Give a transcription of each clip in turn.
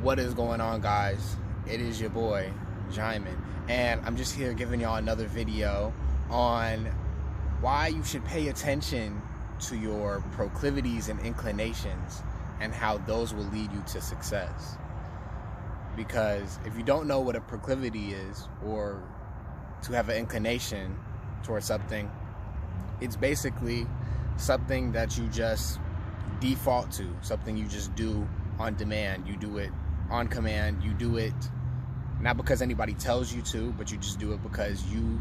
What is going on, guys? It is your boy Jaimin, and I'm just here giving y'all another video on why you should pay attention to your proclivities and inclinations and how those will lead you to success. Because if you don't know what a proclivity is, or to have an inclination towards something, it's basically something that you just default to, something you just do on demand. You do it on command. You do it not because anybody tells you to, but you just do it because you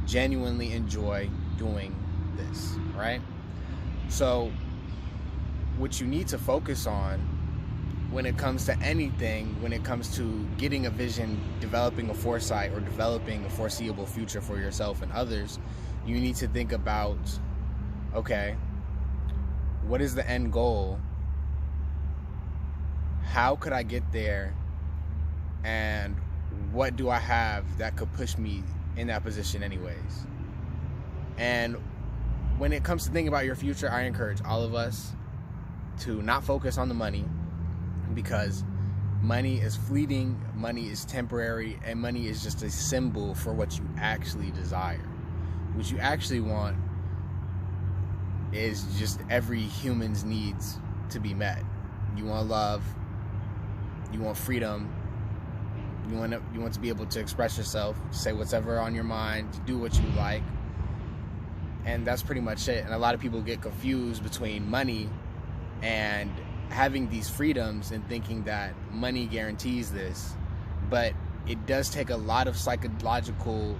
genuinely enjoy doing this, right? So what you need to focus on when it comes to anything, when it comes to getting a vision, developing a foresight, or developing a foreseeable future for yourself and others, you need to think about, okay, what is the end goal? How could I get there? And what do I have that could push me in that position anyways? And when it comes to thinking about your future, I encourage all of us to not focus on the money, because money is fleeting, money is temporary, and money is just a symbol for what you actually desire. What you actually want is just every human's needs to be met. You want love, you want freedom, you want to be able to express yourself, say whatever on your mind, do what you like, and that's pretty much it. And a lot of people get confused between money and having these freedoms and thinking that money guarantees this, but it does take a lot of psychological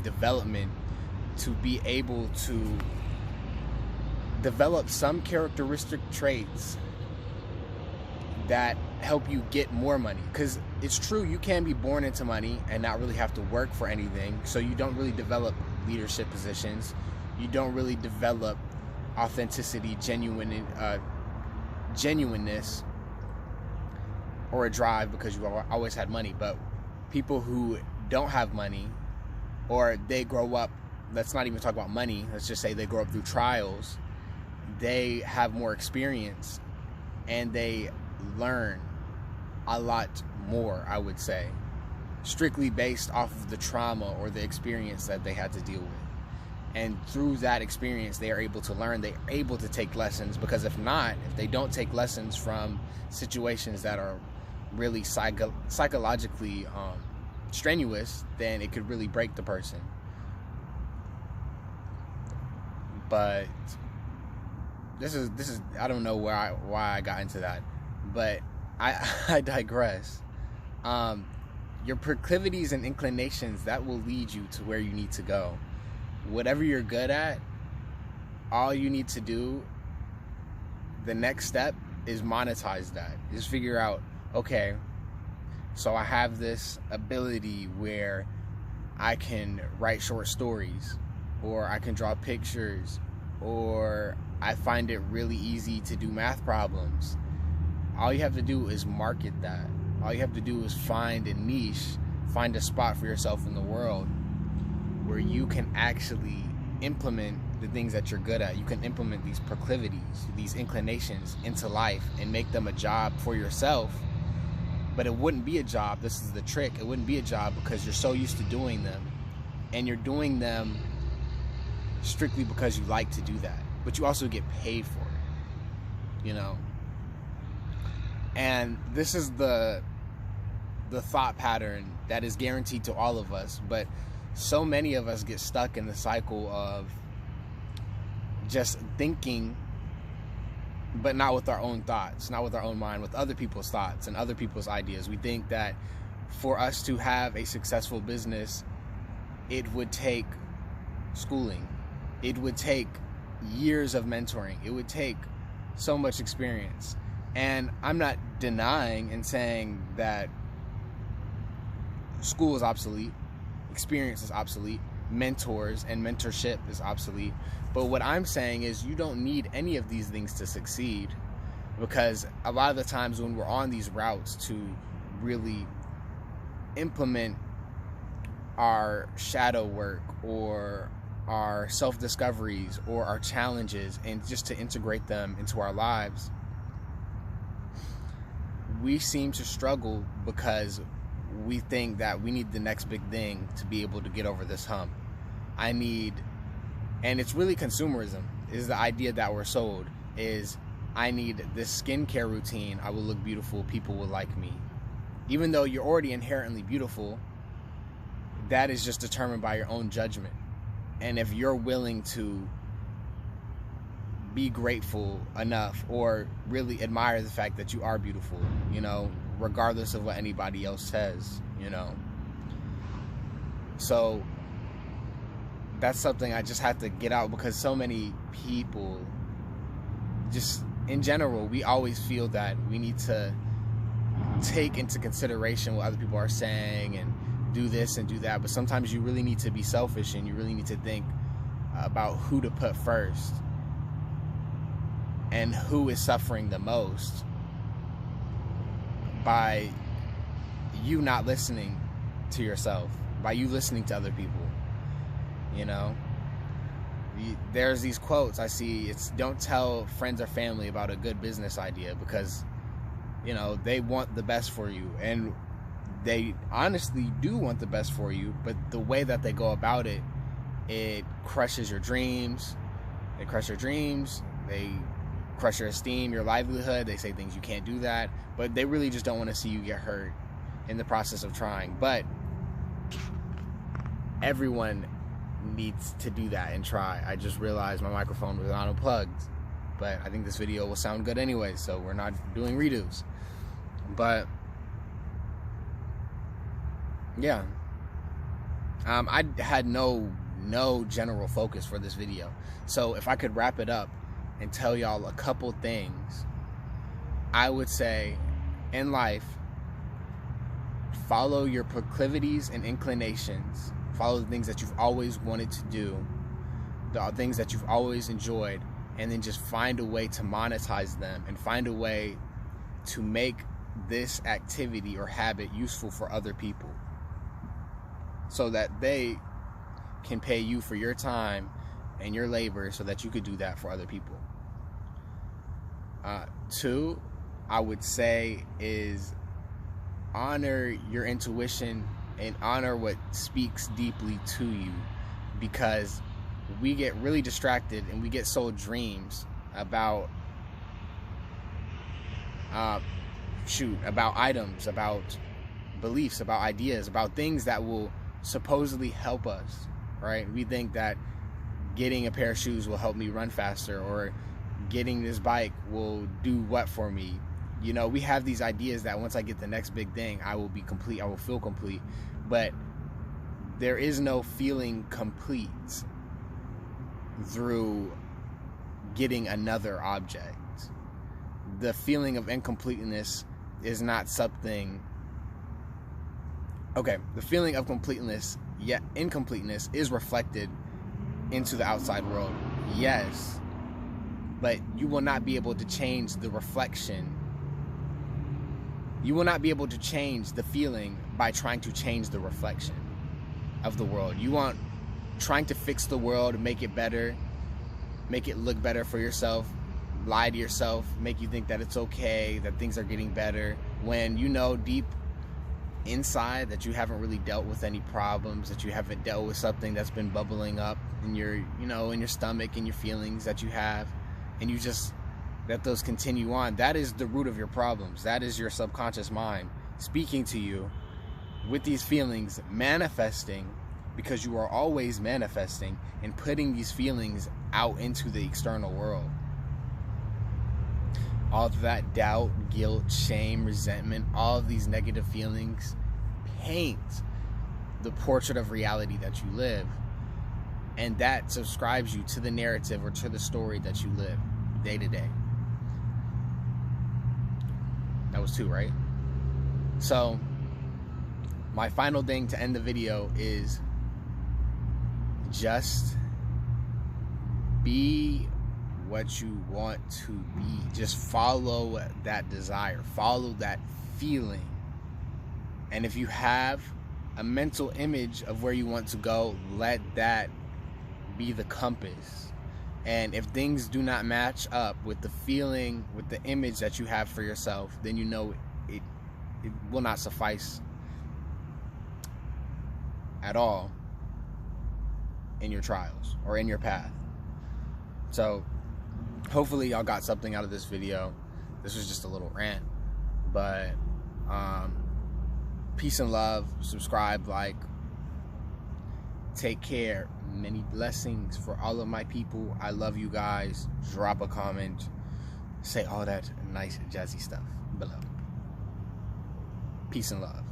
development to be able to develop some characteristic traits that help you get more money. Because it's true, you can be born into money and not really have to work for anything, so you don't really develop leadership positions, you don't really develop authenticity, genuineness, or a drive because you always had money. But people who don't have money, or they grow up, let's not even talk about money, let's just say they grow up through trials, they have more experience and they learn a lot more, I would say, strictly based off of the trauma or the experience that they had to deal with. And through that experience, they are able to learn, they're able to take lessons, because if they don't take lessons from situations that are really psychologically strenuous, then it could really break the person. But this is I don't know why I got into that, but I digress. Your proclivities and inclinations, that will lead you to where you need to go. Whatever you're good at, all you need to do, the next step is monetize that. Just figure out, okay, so I have this ability where I can write short stories, or I can draw pictures, or I find it really easy to do math problems. All you have to do is market that. All you have to do is find a niche, find a spot for yourself in the world where you can actually implement the things that you're good at. You can implement these proclivities, these inclinations into life and make them a job for yourself. But it wouldn't be a job, this is the trick, it wouldn't be a job because you're so used to doing them, and you're doing them strictly because you like to do that, but you also get paid for it, you know. And this is the thought pattern that is guaranteed to all of us, but so many of us get stuck in the cycle of just thinking, but not with our own thoughts, not with our own mind, with other people's thoughts and other people's ideas. We think that for us to have a successful business, it would take schooling, it would take years of mentoring, it would take so much experience. And I'm not denying and saying that school is obsolete, experience is obsolete, mentors and mentorship is obsolete. But what I'm saying is you don't need any of these things to succeed, because a lot of the times when we're on these routes to really implement our shadow work or our self-discoveries or our challenges, and just to integrate them into our lives, we seem to struggle because we think that we need the next big thing to be able to get over this hump. And it's really consumerism, is the idea that we're sold, is I need this skincare routine, I will look beautiful, people will like me. Even though you're already inherently beautiful, that is just determined by your own judgment. And if you're willing to be grateful enough or really admire the fact that you are beautiful, you know, regardless of what anybody else says, you know. So that's something I just have to get out, because so many people, just in general, we always feel that we need to take into consideration what other people are saying and do this and do that. But sometimes you really need to be selfish, and you really need to think about who to put first and who is suffering the most by you not listening to yourself, by you listening to other people. You know, there's these quotes I see, it's don't tell friends or family about a good business idea, because, you know, they want the best for you, and they honestly do want the best for you, but the way that they go about it, it crushes your dreams. They crush your dreams, they crush your esteem, your livelihood. They say things you can't do that, but they really just don't want to see you get hurt in the process of trying. But everyone needs to do that and try. I just realized my microphone was not unplugged, but I think this video will sound good anyway, so we're not doing redos. But yeah, I had no general focus for this video, so if I could wrap it up and tell y'all a couple things, I would say, in life, follow your proclivities and inclinations. Follow the things that you've always wanted to do, the things that you've always enjoyed, and then just find a way to monetize them and find a way to make this activity or habit useful for other people, so that they can pay you for your time and your labor, so that you could do that for other people. 2, I would say, is honor your intuition and honor what speaks deeply to you, because we get really distracted and we get sold dreams about about items, about beliefs, about ideas, about things that will supposedly help us, right? We think that getting a pair of shoes will help me run faster, or getting this bike will do what for me. You know, we have these ideas that once I get the next big thing, I will be complete, I will feel complete. But there is no feeling complete through getting another object. The feeling of incompleteness is not something... Okay, the feeling of completeness, yet incompleteness, is reflected into the outside world. Yes, but you will not be able to change the reflection. You will not be able to change the feeling by trying to change the reflection of the world. You want trying to fix the world, make it better, make it look better for yourself, lie to yourself, make you think that it's okay, that things are getting better, when you know deep inside that you haven't really dealt with any problems, that you haven't dealt with something that's been bubbling up in your, you know, in your stomach and your feelings that you have, and you just let those continue on. That is the root of your problems. That is your subconscious mind speaking to you with these feelings, manifesting, because you are always manifesting and putting these feelings out into the external world. All of that doubt, guilt, shame, resentment, all of these negative feelings paint the portrait of reality that you live. And that subscribes you to the narrative or to the story that you live day to day. That was 2, right? So, my final thing to end the video is just be what you want to be. Just follow that desire, follow that feeling. And if you have a mental image of where you want to go, let that be the compass. And if things do not match up with the feeling, with the image that you have for yourself, then you know it will not suffice at all in your trials or in your path. So hopefully y'all got something out of this video. This was just a little rant, but peace and love. Subscribe, like, take care. Many blessings for all of my people. I love you guys. Drop a comment, say all that nice jazzy stuff below. Peace and love.